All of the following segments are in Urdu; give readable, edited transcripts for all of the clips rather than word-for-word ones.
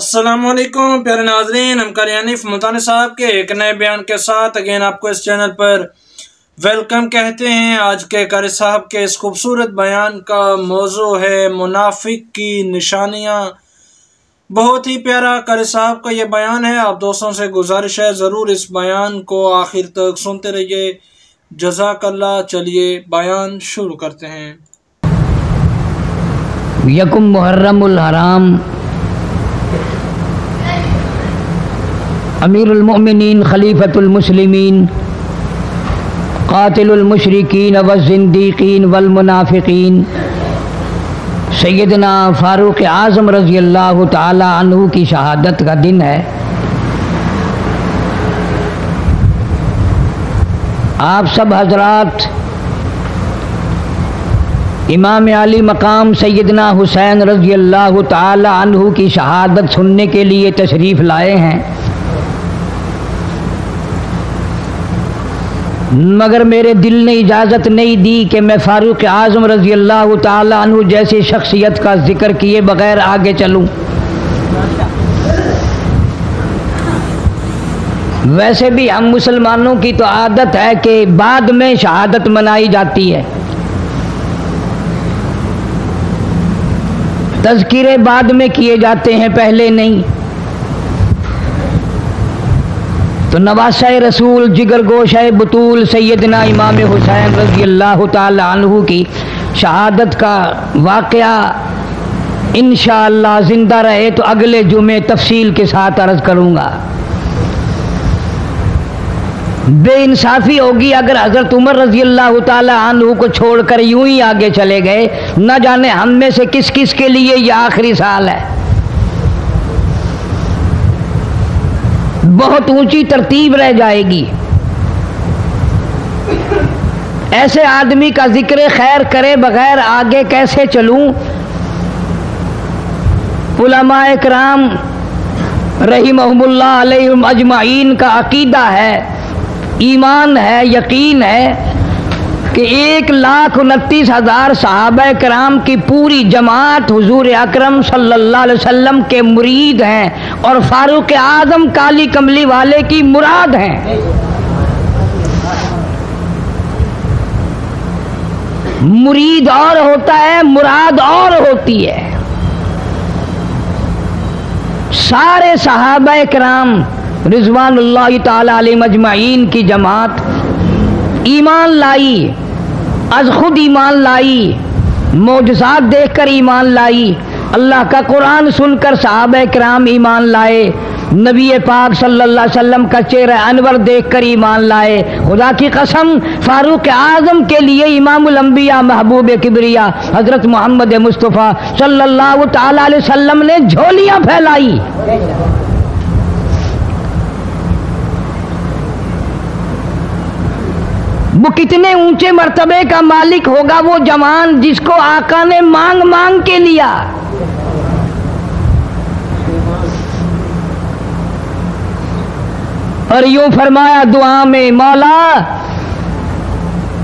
السلام علیکم پیارے ناظرین، ہم قاری حنیف ملتانی صاحب کے ایک نئے بیان کے ساتھ اگین آپ کو اس چینل پر ویلکم کہتے ہیں۔ آج کے قاری صاحب کے اس خوبصورت بیان کا موضوع ہے منافق کی نشانیاں۔ بہت ہی پیارا قاری صاحب کا یہ بیان ہے، آپ دوستوں سے گزارش ہے ضرور اس بیان کو آخر تک سنتے رہیے، جزاک اللہ۔ چلیے بیان شروع کرتے ہیں۔ یکم محرم الحرام، امیر المؤمنین خلیفۃ المسلمین قاتل المشرکین والزندیقین والمنافقین سیدنا فاروق اعظم رضی اللہ تعالی عنہ کی شہادت کا دن ہے۔ آپ سب حضرات امام علی مقام سیدنا حسین رضی اللہ تعالی عنہ کی شہادت سننے کے لیے تشریف لائے ہیں، مگر میرے دل نے اجازت نہیں دی کہ میں فاروق اعظم رضی اللہ تعالی عنہ جیسی شخصیت کا ذکر کیے بغیر آگے چلوں۔ ویسے بھی ہم مسلمانوں کی تو عادت ہے کہ بعد میں شہادت منائی جاتی ہے، تذکرے بعد میں کیے جاتے ہیں، پہلے نہیں۔ تو نواسہ رسول جگر گوشہ بطول سیدنا امام حسین رضی اللہ تعالی عنہ کی شہادت کا واقعہ انشاءاللہ زندہ رہے تو اگلے جمعے تفصیل کے ساتھ عرض کروں گا۔ بے انصافی ہوگی اگر حضرت عمر رضی اللہ تعالی عنہ کو چھوڑ کر یوں ہی آگے چلے گئے، نہ جانے ہم میں سے کس کس کے لیے یہ آخری سال ہے۔ بہت اونچی ترتیب رہ جائے گی۔ ایسے آدمی کا ذکر خیر کرے بغیر آگے کیسے چلوں؟ علماء کرام رحمہم اللہ علیہم اجمعین کا عقیدہ ہے، ایمان ہے، یقین ہے کہ 1,29,000 صحابہ کرام کی پوری جماعت حضور اکرم صلی اللہ علیہ وسلم کے مرید ہیں اور فاروق اعظم کالی کملی والے کی مراد ہیں۔ مرید اور ہوتا ہے، مراد اور ہوتی ہے۔ سارے صحابہ کرام رضوان اللہ تعالی علیہم اجمعین کی جماعت ایمان لائی، از خود ایمان لائی، معجزات دیکھ کر ایمان لائی، اللہ کا قرآن سن کر صحابہ کرام ایمان لائے، نبی پاک صلی اللہ علیہ وسلم کا چہرہ انور دیکھ کر ایمان لائے۔ خدا کی قسم فاروق اعظم کے لیے امام الانبیاء محبوب کبریا حضرت محمد مصطفیٰ صلی اللہ تعالی علیہ وسلم نے جھولیاں پھیلائی۔ وہ کتنے اونچے مرتبے کا مالک ہوگا وہ جوان جس کو آقا نے مانگ مانگ کے لیا۔ اور یوں فرمایا دعا میں، مولا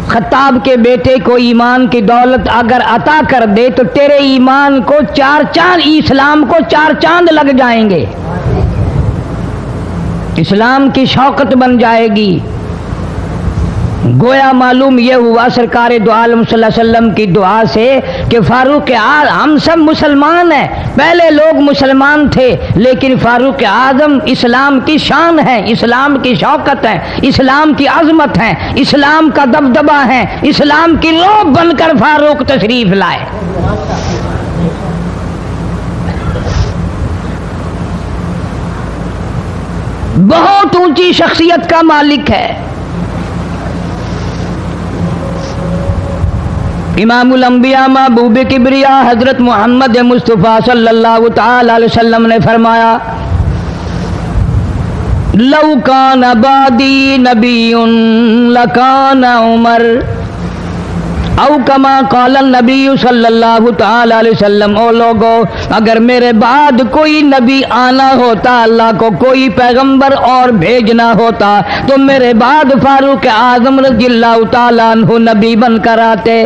خطاب کے بیٹے کو ایمان کی دولت اگر عطا کر دے تو تیرے ایمان کو 4 چاند، اسلام کو 4 چاند لگ جائیں گے، اسلام کی شوکت بن جائے گی۔ گویا معلوم یہ ہوا سرکار دو عالم صلی اللہ علیہ وسلم کی دعا سے کہ فاروق اعظم، ہم سب مسلمان ہیں، پہلے لوگ مسلمان تھے لیکن فاروق اعظم اسلام کی شان ہے، اسلام کی شوکت ہے، اسلام کی عظمت ہے، اسلام کا دبدبہ ہے، اسلام کی روح بن کر فاروق تشریف لائے۔ بہت اونچی شخصیت کا مالک ہے۔ امام الانبیاء محبوب کبریا حضرت محمد مصطفیٰ صلی اللہ تعالی علیہ وسلم نے فرمایا، لو کان بعدی نبی لکان عمر، او کما قال النبی صلی اللہ تعالی علیہ وسلم۔ او لوگو اگر میرے بعد کوئی نبی آنا ہوتا، اللہ کو کوئی پیغمبر اور بھیجنا ہوتا تو میرے بعد فاروق اعظم رضی اللہ تعالی عنہ نبی بن کر آتے۔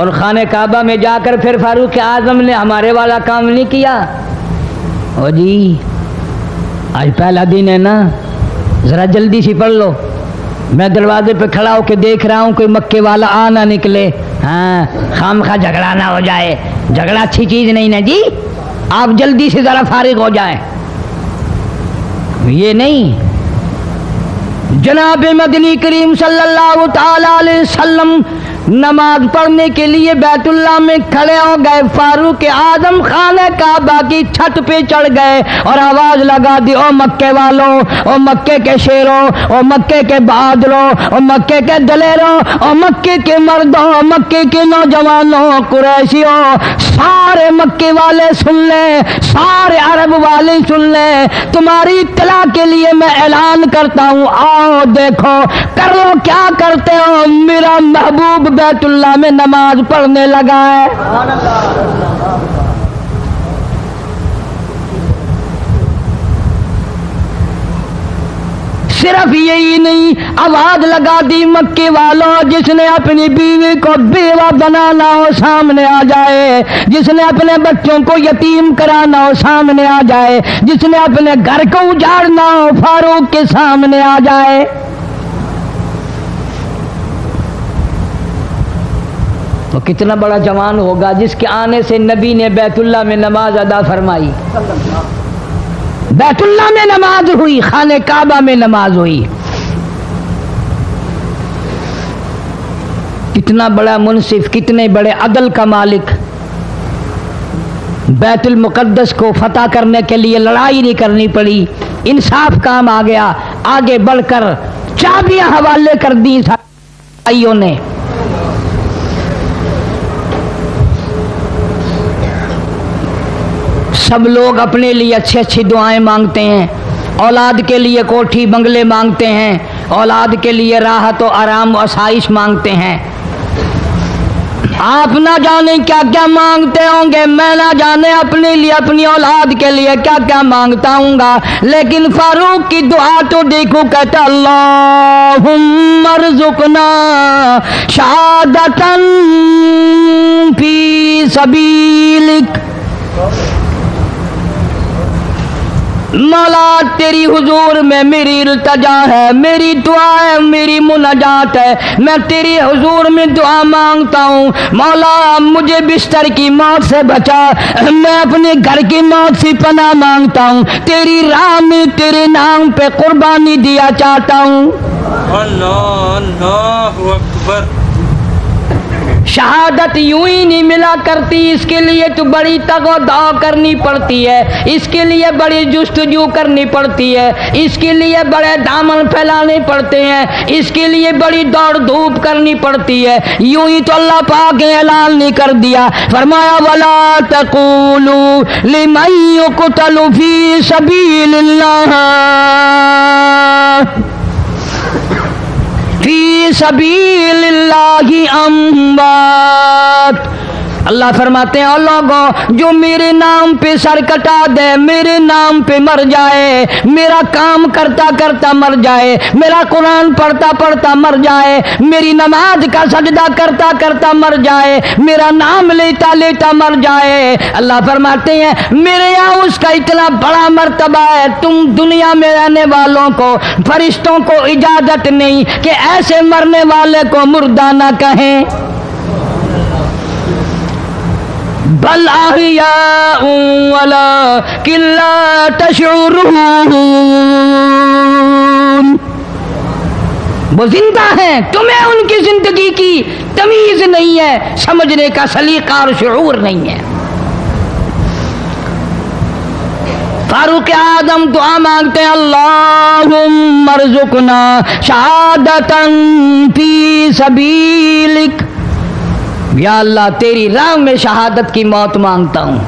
اور خانہ کعبہ میں جا کر پھر فاروق اعظم نے ہمارے والا کام نہیں کیا. او جی آج پہلا دن ہے نا، ذرا جلدی سی پڑھ لو. میں دروازے پہ کھڑا ہو کے دیکھ رہا ہوں کوئی مکے والا آ نہ نکلے. ہاں خام خواہ جھگڑا نہ ہو جائے، جھگڑا اچھی چیز نہیں نا جی، آپ جلدی سے ذرا فارغ ہو جائیں. یہ نہیں، جناب مدنی کریم صلی اللہ تعالی علیہ وسلم نماز پڑھنے کے لیے بیت اللہ میں کھڑے ہو گئے. فاروق اعظم خانہ کعبہ کی چھت پہ چڑھ گئے اور آواز لگا دی، او مکے والوں، او مکے کے شیروں، او مکے کے بہادروں، او مکے کے دلیروں، او مکے کے مردوں، او مکے کے نوجوانوں، قریشیوں، سارے مکے والے سن لیں، سارے عرب والے سن لیں. تمہاری اطلاع کے لیے میں اعلان کرتا ہوں، آؤ دیکھو کر لو کیا کرتے ہو. میرا محبوب بیت اللہ میں نماز پڑھنے لگا ہے. صرف یہی نہیں، آواز لگا دی، مکے والوں جس نے اپنی بیوی کو بیوہ بنانا ہو سامنے آ جائے، جس نے اپنے بچوں کو یتیم کرانا ہو سامنے آ جائے، جس نے اپنے گھر کو اجاڑنا ہو فاروق کے سامنے آ جائے. تو کتنا بڑا جوان ہوگا جس کے آنے سے نبی نے بیت اللہ میں نماز ادا فرمائی. بیت اللہ میں نماز ہوئی، خانہ کعبہ میں نماز ہوئی. کتنا بڑا منصف، کتنے بڑے عدل کا مالک. بیت المقدس کو فتح کرنے کے لیے لڑائی نہیں کرنی پڑی، انصاف کام آ گیا. آگے بڑھ کر چابیاں حوالے کر دی بھائیوں نے. سب لوگ اپنے لیے اچھی اچھی دعائیں مانگتے ہیں، اولاد کے لیے کوٹھی بنگلے مانگتے ہیں، اولاد کے لیے راحت و آرام و آسائش مانگتے ہیں. آپ نہ جانے کیا کیا مانگتے ہوں گے، میں نہ جانے اپنے لیے اپنی اولاد کے لیے کیا کیا مانگتا ہوں گا. لیکن فاروق کی دعا تو دیکھو، کہتا اللہم ارزقنا شہادتاً فی سبیلک. مولا تیری حضور میں میری التجا ہے، میری دعا ہے، میری مناجات ہے. میں تیری حضور میں دعا مانگتا ہوں، مولا مجھے بستر کی موت سے بچا، میں اپنے گھر کی موت سے پناہ مانگتا ہوں، تیری راہ میں تیرے نام پہ قربانی دیا چاہتا ہوں. اللہ اللہ اکبر. شہادت یوں ہی نہیں ملا کرتی، اس کے لیے تو بڑی تگ و دو کرنی پڑتی ہے، اس کے لیے بڑی جستجو کرنی پڑتی ہے، اس کے لیے بڑے دامن پھیلانے پڑتے ہیں، اس کے لیے بڑی دوڑ دھوپ کرنی پڑتی ہے. یوں ہی تو اللہ پاک نے اعلان نہیں کر دیا، فرمایا وَلَا تَقُولُوا لِمَن يُقْتَلُ فِي سَبِيلِ اللَّهِ فی سبیل اللہ اموات. اللہ فرماتے ہیں، اور لوگوں جو میرے نام پہ سر کٹا دے، میرے نام پہ مر جائے، میرا کام کرتا کرتا مر جائے، میرا قرآن پڑھتا پڑھتا مر جائے، میری نماز کا سجدہ کرتا کرتا مر جائے، میرا نام لیتا لیتا مر جائے، اللہ فرماتے ہیں میرے یہاں اس کا اتنا بڑا مرتبہ ہے، تم دنیا میں رہنے والوں کو، فرشتوں کو اجازت نہیں کہ ایسے مرنے والے کو مردہ نہ کہیں. بل احیاء ولکن لا تشعرون. وہ زندہ ہیں، تمہیں ان کی زندگی کی تمیز نہیں ہے، سمجھنے کا سلیقہ اور شعور نہیں ہے. فاروق اعظم دعا مانگتے ہیں، اللہم ارزقنا شہادتاً فی سبیلک. یا اللہ تیری راہ میں شہادت کی موت مانگتا ہوں.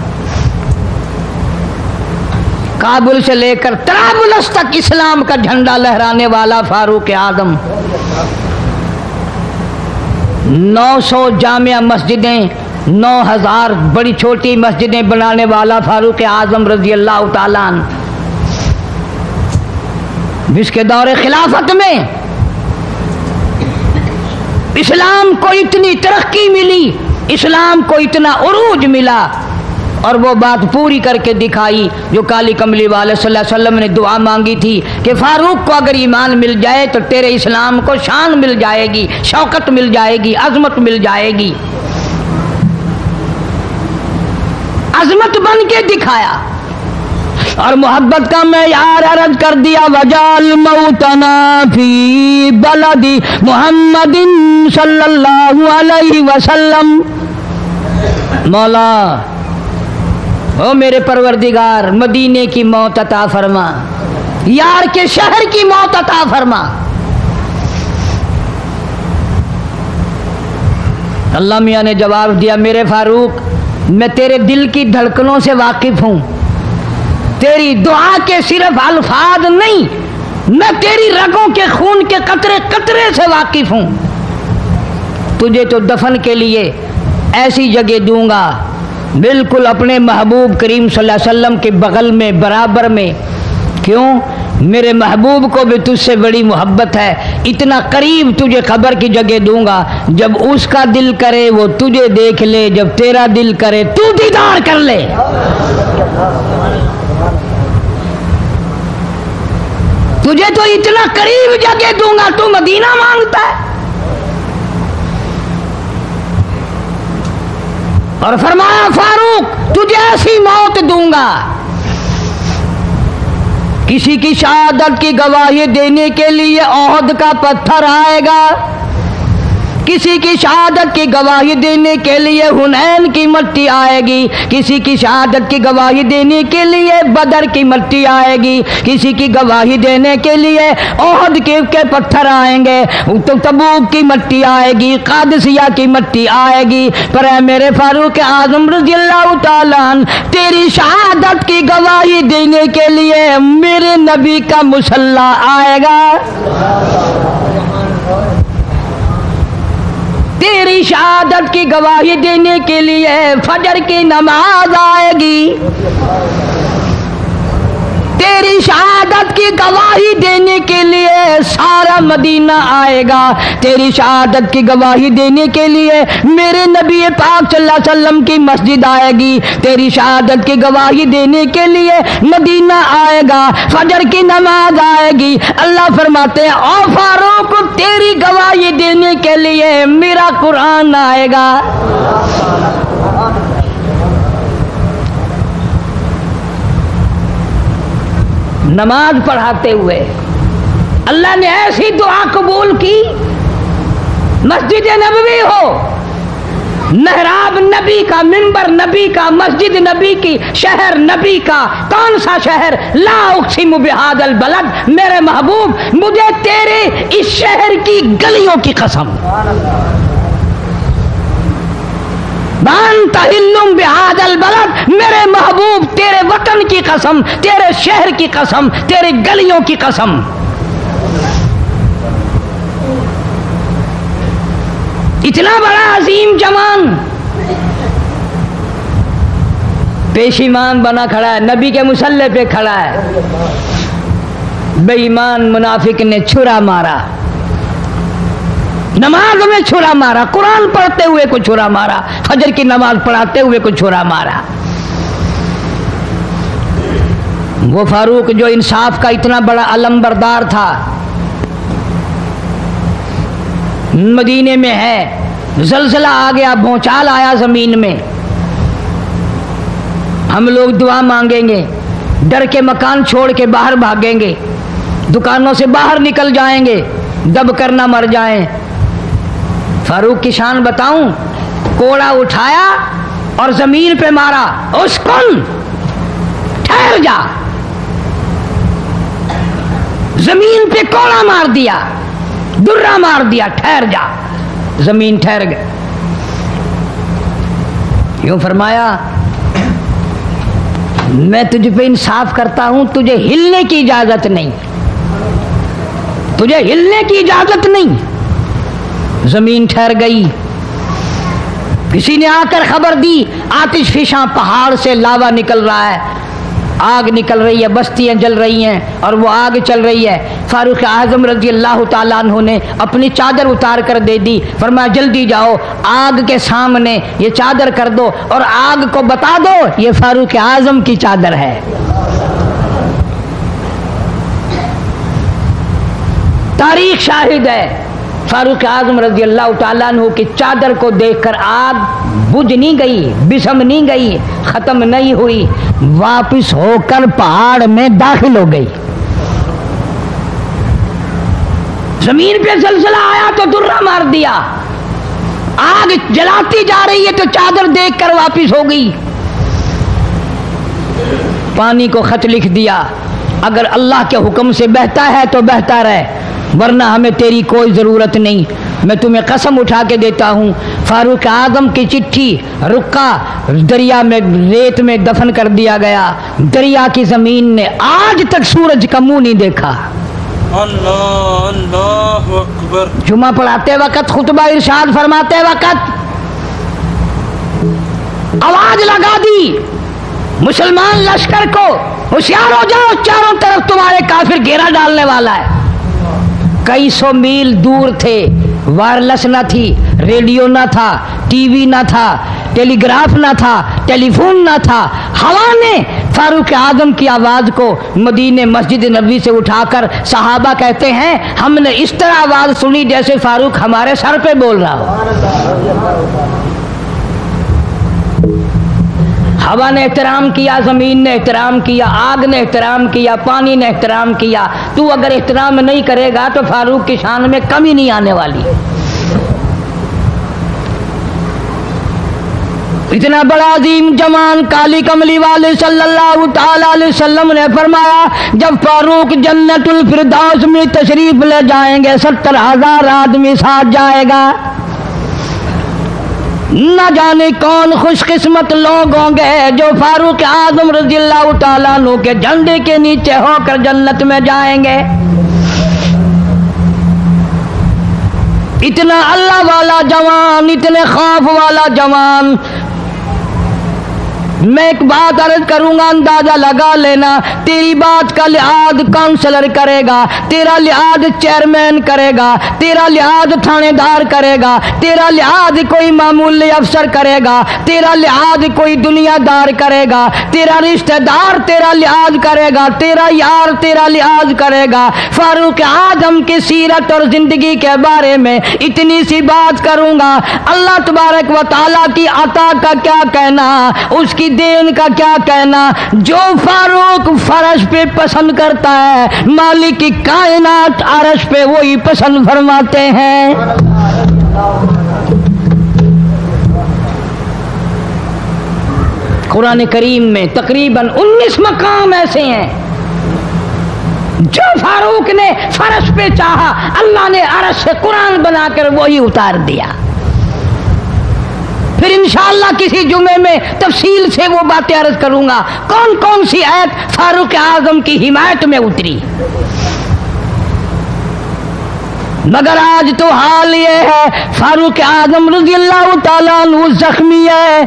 کابل سے لے کر طرابلس تک اسلام کا جھنڈا لہرانے والا فاروق اعظم، 900 جامع مسجدیں، 9000 بڑی چھوٹی مسجدیں بنانے والا فاروق اعظم رضی اللہ تعالیٰ عنہ، جس کے دور خلافت میں اسلام کو اتنی ترقی ملی، اسلام کو اتنا عروج ملا اور وہ بات پوری کر کے دکھائی جو کالی کملی والے صلی اللہ علیہ وسلم نے دعا مانگی تھی کہ فاروق کو اگر ایمان مل جائے تو تیرے اسلام کو شان مل جائے گی، شوکت مل جائے گی، عظمت مل جائے گی۔ عظمت بن کے دکھایا اور محبت کا معیار عرض کر دیا، وجعل موتنا فی بلد محمد صلی اللہ علیہ وسلم۔ مولا او میرے پروردگار مدینے کی موت عطا فرما، یار کے شہر کی موت عطا فرما۔ اللہ میاں نے جواب دیا، میرے فاروق میں تیرے دل کی دھڑکنوں سے واقف ہوں، تیری دعا کے صرف الفاظ نہیں، میں تیری رگوں کے خون کے قطرے قطرے سے واقف ہوں۔ تجھے تو دفن کے لیے ایسی جگہ دوں گا بالکل اپنے محبوب کریم صلی اللہ علیہ وسلم کے بغل میں برابر میں۔ کیوں؟ میرے محبوب کو بھی تجھ سے بڑی محبت ہے، اتنا قریب تجھے قبر کی جگہ دوں گا، جب اس کا دل کرے وہ تجھے دیکھ لے، جب تیرا دل کرے تو دیدار کر لے۔ تجھے تو اتنا قریب جگہ دوں گا، تو مدینہ مانگتا ہے۔ اور فرمایا فاروق تجھے ایسی موت دوں گا، کسی کی شہادت کی گواہی دینے کے لیے احد کا پتھر آئے گا، کسی کی شہادت کی گواہی دینے کے لیے حنین کی مٹی آئے گی، کسی کی شہادت کی گواہی دینے کے لیے بدر کی مٹی آئے گی، کسی کی گواہی دینے کے لیے احد کے پتھر آئیں گے، تبوک کی مٹی آئے گی، قادسیہ کی مٹی آئے گی، پر اے میرے فاروق اعظم رضی اللہ تعالیٰ عنہ تیری شہادت کی گواہی دینے کے لیے میرے نبی کا مصلی آئے گا، تیری شہادت کی گواہی دینے کے لیے فجر کی نماز آئے گی، تیری شہادت کی گواہی دینے کے لیے سارا مدینہ آئے گا، تیری شہادت کی گواہی دینے کے لیے میرے نبی پاک صلی اللہ علیہ وسلم کی مسجد آئے گی، تیری شہادت کی گواہی دینے کے لیے مدینہ آئے گا، فجر کی نماز آئے گی۔ اللہ فرماتے ہیں او فاروق تیری گواہی دینے کے لیے میرا قرآن آئے گا۔ نماز پڑھاتے ہوئے اللہ نے ایسی دعا قبول کی، مسجد نبوی ہو، محراب نبی کا، منبر نبی کا، مسجد نبی کی، شہر نبی کا، کون سا شہر؟ لا اقسم بہذا البلد، میرے محبوب مجھے تیرے اس شہر کی گلیوں کی قسم، بانت حلم بہذا البلد، میرے محبوب تیرے وطن کی قسم، تیرے شہر کی قسم، تیرے گلیوں کی قسم۔ اتنا بڑا عظیم جوان پیشیمان بنا کھڑا ہے، نبی کے مصلی پہ کھڑا ہے، بے ایمان منافق نے چھرا مارا، نماز میں چھرا مارا، قرآن پڑھتے ہوئے کو چھرا مارا، فجر کی نماز پڑھاتے ہوئے کو چھرا مارا۔ وہ فاروق جو انصاف کا اتنا بڑا علم بردار تھا، مدینے میں ہے، زلزلہ آ گیا، بھونچال آیا زمین میں، ہم لوگ دعا مانگیں گے، ڈر کے مکان چھوڑ کے باہر بھاگیں گے، دکانوں سے باہر نکل جائیں گے، دب کر نہ مر جائیں۔ فاروق کی شان بتاؤں، کوڑا اٹھایا اور زمین پہ مارا، اسکن ٹھہر جا، زمین پہ کوڑا مار دیا، درہ مار دیا، ٹھہر جا، زمین ٹھہر گئے۔ یوں فرمایا میں تجھ پہ انصاف کرتا ہوں، تجھے ہلنے کی اجازت نہیں، تجھے ہلنے کی اجازت نہیں۔ زمین ٹھہر گئی۔ کسی نے آ کر خبر دی آتش فشاں پہاڑ سے لاوا نکل رہا ہے، آگ نکل رہی ہے، بستیاں جل رہی ہیں اور وہ آگ چل رہی ہے۔ فاروق اعظم رضی اللہ تعالیٰ عنہ نے اپنی چادر اتار کر دے دی، فرمایا جلدی جاؤ آگ کے سامنے یہ چادر کر دو اور آگ کو بتا دو یہ فاروق اعظم کی چادر ہے۔ تاریخ شاہد ہے، فاروق اعظم رضی اللہ تعالیٰ عنہ کی چادر کو دیکھ کر آگ بجھ نہیں گئی، بسم نہیں گئی، ختم نہیں ہوئی، واپس ہو کر پہاڑ میں داخل ہو گئی۔ زمین پہ زلزلہ آیا تو درہ مار دیا، آگ جلاتی جا رہی ہے تو چادر دیکھ کر واپس ہو گئی۔ پانی کو خط لکھ دیا، اگر اللہ کے حکم سے بہتا ہے تو بہتا رہے، ورنہ ہمیں تیری کوئی ضرورت نہیں۔ میں تمہیں قسم اٹھا کے دیتا ہوں، فاروق اعظم کی چٹھی رکا دریا میں ریت میں دفن کر دیا گیا۔ دریا کی زمین نے آج تک سورج کا منہ نہیں دیکھا۔ اللہ اللہ اکبر۔ جمعہ پڑھاتے وقت، خطبہ ارشاد فرماتے وقت آواز لگا دی مسلمان لشکر کو، ہوشیار ہو جاؤ، چاروں طرف تمہارے کافر گھیرا ڈالنے والا ہے۔ کئی سو میل دور تھے، وائرلیس نہ تھی، ریڈیو نہ تھا، ٹی وی نہ تھا، ٹیلی گراف نہ تھا، ٹیلی فون نہ تھا۔ ہوا نے فاروق اعظم کی آواز کو مدینے مسجد نبوی سے اٹھا کر صحابہ کہتے ہیں ہم نے اس طرح آواز سنی جیسے فاروق ہمارے سر پہ بول رہا ہو۔ ہوا نے احترام کیا، زمین نے احترام کیا، آگ نے احترام کیا، پانی نے احترام کیا۔ تو اگر احترام نہیں کرے گا تو فاروق کی شان میں کمی نہیں آنے والی۔ اتنا بڑا عظیم جوان کالی کملی والے صلی اللہ تعالی علیہ وسلم نے فرمایا جب فاروق جنت الفردوس میں تشریف لے جائیں گے 70,000 آدمی ساتھ جائے گا۔ نہ جانے کون خوش قسمت لوگ ہوں گے جو فاروق اعظم رضی اللہ تعالیٰ عنہ کے جھنڈے کے نیچے ہو کر جنت میں جائیں گے۔ اتنا اللہ والا جوان، اتنے خوف والا جوان۔ میں ایک بات عرض کروں گا، اندازہ لگا لینا، تیری بات کا لحاظ کونسلر کرے گا، تیرا لحاظ چیئرمین کرے گا، تیرا لحاظ تھانے دار کرے گا، تیرا لحاظ کوئی معمولی افسر کرے گا، تیرا لحاظ کوئی دنیا دار کرے گا، تیرا رشتہ دار تیرا لحاظ کرے گا، تیرا یار تیرا لحاظ کرے گا۔ فاروق اعظم کی سیرت اور زندگی کے بارے میں اتنی سی بات کروں گا، اللہ تبارک و تعالیٰ کی عطا کا کیا کہنا، اس کی دین کا کیا کہنا۔ جو فاروق فرش پہ پسند کرتا ہے مالک کی کائنات عرش پہ وہی پسند فرماتے ہیں۔ قرآن کریم میں تقریباً 19 مقام ایسے ہیں جو فاروق نے فرش پہ چاہا اللہ نے عرش سے قرآن بنا کر وہی اتار دیا۔ پھر انشاءاللہ کسی جمعے میں تفصیل سے وہ باتیں عرض کروں گا کون کون سی آیت فاروق اعظم کی حمایت میں اتری۔ مگر آج تو حال یہ ہے فاروق اعظم رضی اللہ تعالیٰ عنہ زخمی ہے،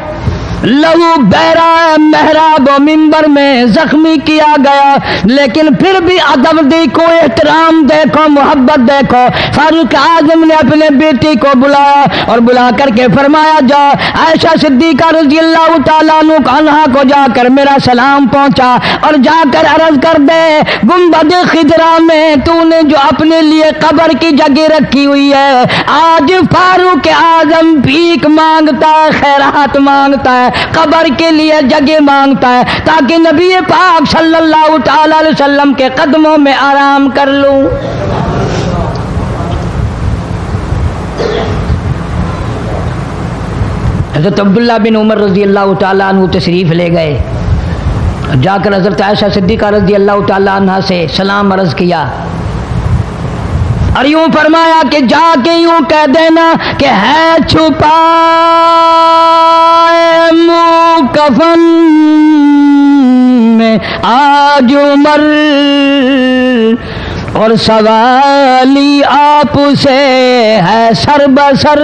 لہو بہرا محراب و منبر میں زخمی کیا گیا، لیکن پھر بھی ادب دیکھو، احترام دیکھو، محبت دیکھو۔ فاروق اعظم نے اپنے بیٹی کو بلایا اور بلا کر کے فرمایا جا عائشہ صدیقہ رضی اللہ تعالیٰ عنہا کو جا کر میرا سلام پہنچا اور جا کر عرض کر دے گنبد خضرا میں تو نے جو اپنے لیے قبر کی جگہ رکھی ہوئی ہے آج فاروق اعظم بھیک مانگتا ہے، خیرات مانگتا ہے، قبر کے لیے جگہ مانگتا ہے تاکہ نبی پاک صلی اللہ تعالی علیہ وسلم کے قدموں میں آرام کر لوں۔ حضرت عبداللہ بن عمر رضی اللہ تعالیٰ عنہ تشریف لے گئے، جا کر حضرت عائشہ صدیقہ رضی اللہ تعالیٰ عنہ سے سلام عرض کیا اور یوں فرمایا کہ جا کے یوں کہہ دینا کہ ہے چھپا منہ کفن میں آج عمر اور سوالی آپ سے ہے سر بسر۔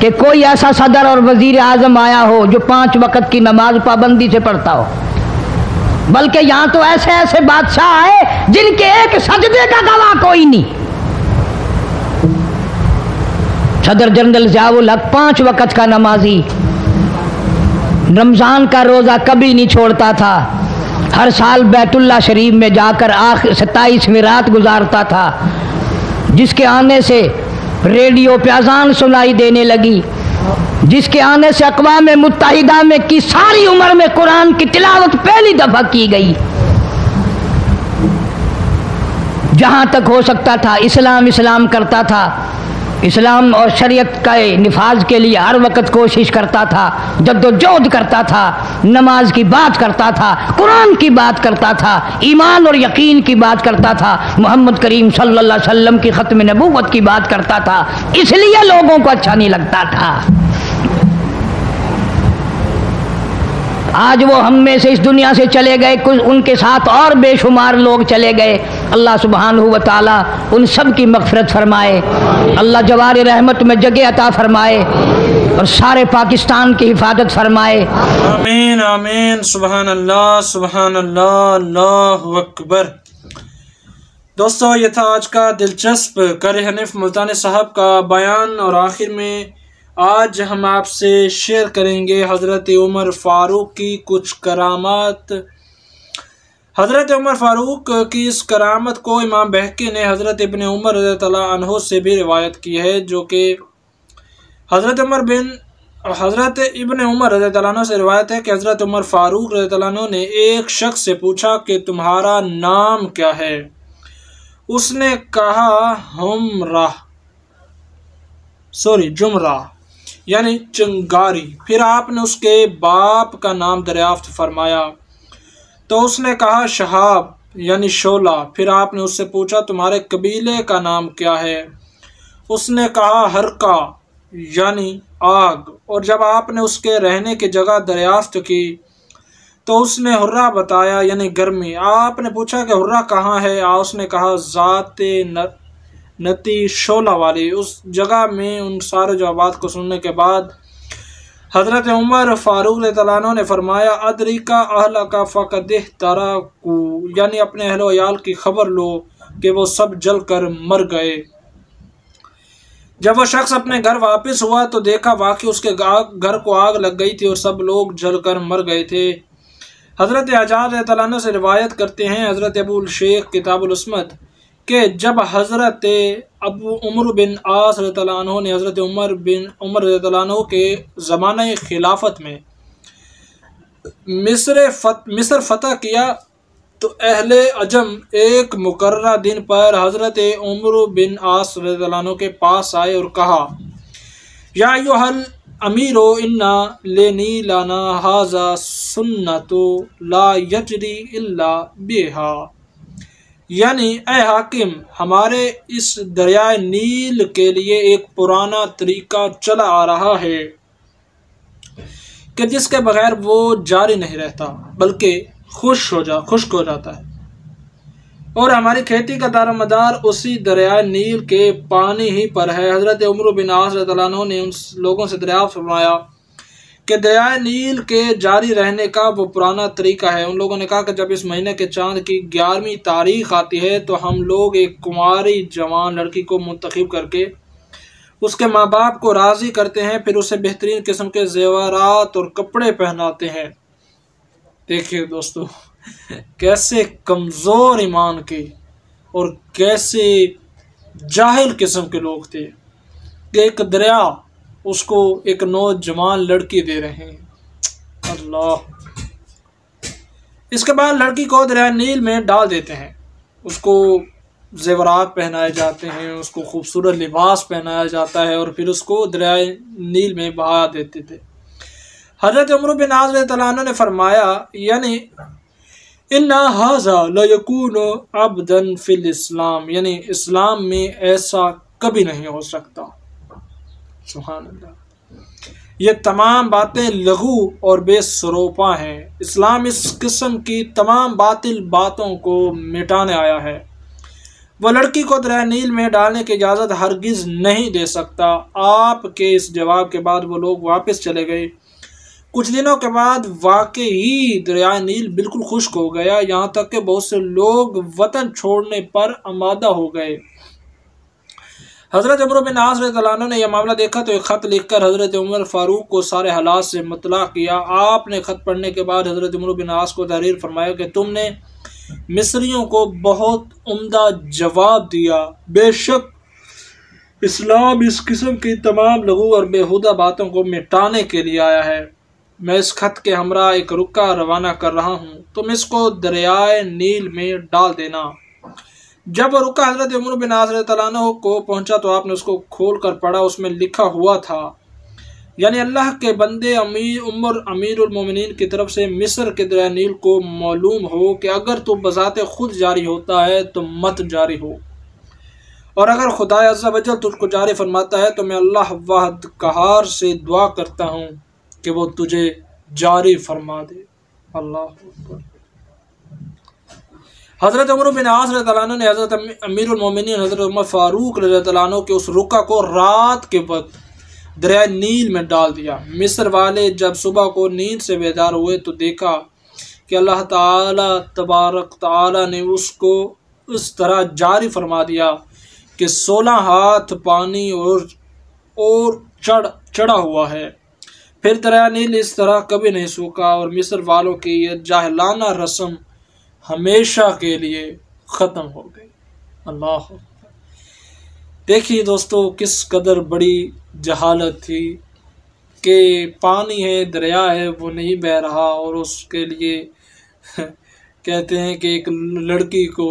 کہ کوئی ایسا صدر اور وزیر اعظم آیا ہو جو 5 وقت کی نماز پابندی سے پڑھتا ہو، بلکہ یہاں تو ایسے ایسے بادشاہ آئے جن کے ایک سجدے کا گواہ کوئی نہیں۔ صدر جنرل ضیاء الحق 5 وقت کا نمازی، رمضان کا روزہ کبھی نہیں چھوڑتا تھا، ہر سال بیت اللہ شریف میں جا کر 27ویں رات گزارتا تھا، جس کے آنے سے ریڈیو پہ اذان سنائی دینے لگی، جس کے آنے سے اقوام متحدہ میں کی ساری عمر میں قرآن کی تلاوت پہلی دفعہ کی گئی۔ جہاں تک ہو سکتا تھا اسلام کرتا تھا، اسلام اور شریعت کا نفاذ کے لیے ہر وقت کوشش کرتا تھا، جدوجہد کرتا تھا، نماز کی بات کرتا تھا، قرآن کی بات کرتا تھا، ایمان اور یقین کی بات کرتا تھا، محمد کریم صلی اللہ علیہ وسلم کی ختم نبوت کی بات کرتا تھا، اس لیے لوگوں کو اچھا نہیں لگتا تھا۔ آج وہ ہم میں سے اس دنیا سے چلے گئے، کچھ ان کے ساتھ اور بے شمار لوگ چلے گئے، اللہ سبحانہ و تعالی ان سب کی مغفرت فرمائے، اللہ جوار رحمت میں جگہ عطا فرمائے اور سارے پاکستان کی حفاظت فرمائے، آمین آمین، سبحان اللہ، اللہ اکبر۔ دوستو، یہ تھا آج کا دلچسپ قاری حنیف ملتانی صاحب کا بیان، اور آخر میں آج ہم آپ سے شیئر کریں گے حضرت عمر فاروق کی کچھ کرامات۔ حضرت عمر فاروق کی اس کرامت کو امام بہقی نے حضرت ابن عمر رضی اللہ عنہ سے بھی روایت کی ہے، جو کہ حضرت ابن عمر رضی اللہ عنہ سے روایت ہے کہ حضرت عمر فاروق رضی اللہ عنہ نے ایک شخص سے پوچھا کہ تمہارا نام کیا ہے؟ اس نے کہا جمرہ یعنی چنگاری۔ پھر آپ نے اس کے باپ کا نام دریافت فرمایا تو اس نے کہا شہاب یعنی شعلہ۔ پھر آپ نے اس سے پوچھا تمہارے قبیلے کا نام کیا ہے؟ اس نے کہا ہرقہ یعنی آگ۔ اور جب آپ نے اس کے رہنے کی جگہ دریافت کی تو اس نے حرہ بتایا یعنی گرمی۔ آپ نے پوچھا کہ حرہ کہاں ہے؟ اس نے کہا ذات نتی شعلہ والی اس جگہ میں۔ ان سارے جوابات کو سننے کے بعد حضرت عمر فاروق رضی اللہ عنہ نے فرمایا ادریکا اہلکا فقد احترقوا، یعنی اپنے اہل و عیال کی خبر لو کہ وہ سب جل کر مر گئے۔ جب وہ شخص اپنے گھر واپس ہوا تو دیکھا واقعی اس کے گھر کو آگ لگ گئی تھی اور سب لوگ جل کر مر گئے تھے۔ حضرت حجاج رضی اللہ عنہ سے روایت کرتے ہیں حضرت ابو الشیخ کتاب العصمت کہ جب حضرت عمر بن عاص رضی اللہ عنہ نے حضرت عمر رضی اللہ عنہ کے زمانہ خلافت میں مصر فتح کیا تو اہل عجم ایک مقررہ دن پر حضرت عمر بن عاص رضی اللہ عنہ کے پاس آئے اور کہا یا ایھا الامیر انا لینی لنا ھذا سنت لا یجری الا بہا، یعنی اے حاکم ہمارے اس دریائے نیل کے لیے ایک پرانا طریقہ چلا آ رہا ہے کہ جس کے بغیر وہ جاری نہیں رہتا بلکہ خشک ہو جاتا ہے، اور ہماری کھیتی کا دار و مدار اسی دریائے نیل کے پانی ہی پر ہے۔ حضرت عمر بن عاص رضی اللہ عنہ نے ان لوگوں سے دریافت فرمایا کہ دریائے نیل کے جاری رہنے کا وہ پرانا طریقہ ہے۔ ان لوگوں نے کہا کہ جب اس مہینے کے چاند کی 11ویں تاریخ آتی ہے تو ہم لوگ ایک کماری جوان لڑکی کو منتخب کر کے اس کے ماں باپ کو راضی کرتے ہیں، پھر اسے بہترین قسم کے زیورات اور کپڑے پہناتے ہیں۔ دیکھیے دوستو کیسے کمزور ایمان کے اور کیسے جاہل قسم کے لوگ تھے کہ ایک دریا اس کو ایک نوجوان لڑکی دے رہے ہیں۔ اللہ، اس کے بعد لڑکی کو دریائے نیل میں ڈال دیتے ہیں، اس کو زیورات پہنائے جاتے ہیں، اس کو خوبصورت لباس پہنایا جاتا ہے اور پھر اس کو دریائے نیل میں بہا دیتے تھے۔ حضرت عمر بن عاص رضی اللہ عنہ نے فرمایا یعنی ان ھذا لیکون عبدا فی الاسلام، یعنی اسلام میں ایسا کبھی نہیں ہو سکتا۔ سبحان اللہ، یہ تمام باتیں لغو اور بے سروپا ہیں۔ اسلام اس قسم کی تمام باطل باتوں کو مٹانے آیا ہے۔ وہ لڑکی کو دریائے نیل میں ڈالنے کی اجازت ہرگز نہیں دے سکتا۔ آپ کے اس جواب کے بعد وہ لوگ واپس چلے گئے۔ کچھ دنوں کے بعد واقعی دریائے نیل بالکل خشک ہو گیا، یہاں تک کہ بہت سے لوگ وطن چھوڑنے پر آمادہ ہو گئے۔ حضرت عمرو بن عاص رضی اللہ عنہ نے یہ معاملہ دیکھا تو ایک خط لکھ کر حضرت عمر فاروق کو سارے حالات سے مطلع کیا۔ آپ نے خط پڑھنے کے بعد حضرت عمرو بن عاص کو تحریر فرمایا کہ تم نے مصریوں کو بہت عمدہ جواب دیا۔ بے شک اسلام اس قسم کی تمام لغو اور بےہودہ باتوں کو مٹانے کے لیے آیا ہے۔ میں اس خط کے ہمراہ ایک رکا روانہ کر رہا ہوں، تم اس کو دریائے نیل میں ڈال دینا۔ جب وہ رکا حضرت عمر بن عاص رضی اللہ عنہ کو پہنچا تو آپ نے اس کو کھول کر پڑھا۔ اس میں لکھا ہوا تھا، یعنی اللہ کے بندے عمر امیر المومنین کی طرف سے مصر کے دریائے نیل کو معلوم ہو کہ اگر تو بذات خود جاری ہوتا ہے تو مت جاری ہو، اور اگر خدا عز و جل تجھ کو جاری فرماتا ہے تو میں اللہ واحد قہار سے دعا کرتا ہوں کہ وہ تجھے جاری فرما دے۔ اللہ اکبر۔ حضرت عمر بن عاص رضی اللہ عنہ نے حضرت امیر المومنین حضرت عمر فاروق رضی اللہ عنہ کے اس رکا کو رات کے وقت دریائے نیل میں ڈال دیا۔ مصر والے جب صبح کو نیند سے بیدار ہوئے تو دیکھا کہ اللہ تعالی تبارک تعالی نے اس کو اس طرح جاری فرما دیا کہ 16 ہاتھ پانی اور چڑھا ہوا ہے۔ پھر دریائے نیل اس طرح کبھی نہیں سوکھا اور مصر والوں کی یہ جاہلانہ رسم ہمیشہ کے لیے ختم ہو گئی۔ اللہ اکبر۔ دیکھیے دوستو کس قدر بڑی جہالت تھی کہ پانی ہے، دریا ہے، وہ نہیں بہہ رہا اور اس کے لیے کہتے ہیں کہ ایک لڑکی کو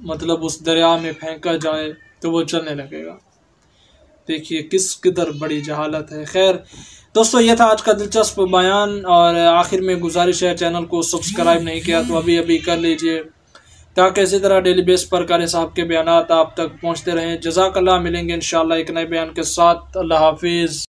مطلب اس دریا میں پھینکا جائے تو وہ چلنے لگے گا۔ دیکھیے کس قدر بڑی جہالت ہے۔ خیر دوستو یہ تھا آج کا دلچسپ بیان، اور آخر میں گزارش ہے چینل کو سبسکرائب نہیں کیا تو ابھی کر لیجئے تاکہ اسی طرح ڈیلی بیس پر قاری صاحب کے بیانات آپ تک پہنچتے رہیں۔ جزاک اللہ۔ ملیں گے انشاءاللہ ایک نئے بیان کے ساتھ۔ اللہ حافظ۔